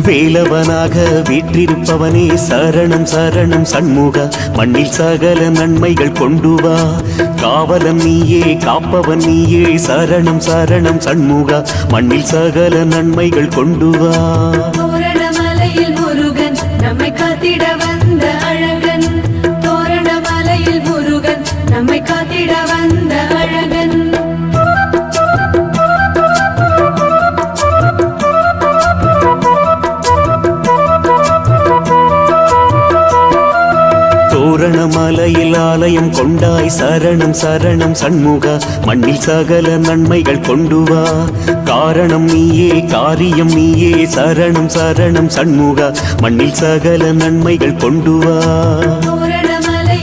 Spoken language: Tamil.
வேலவனாக வீற்றிருப்பவனே சரணம் சரணம் சண்முக, மண்ணில் சகல நன்மைகள் கொண்டு வா. காவலன் நீயே காப்பவன் நீயே சரணம் சரணம் சண்முக, மண்ணில் சகல நன்மைகள் கொண்டு வா. தோரணமலையில் முருகன் நம்மை காத்திட வந்த அழகன், தோரணமலையில் முருகன் நம்மை காத்திட வந்த அழகன். தோரணமலையில் ஆலயம் கொண்டாய் சரணம் சரணம் சண்முக, மண்ணில் சகல நன்மைகள் கொண்டு வா. காரணம் நீயே காரியம் நீயே சரணம் சரணம் சண்முக, மண்ணில் சகல நன்மைகள் கொண்டு வா.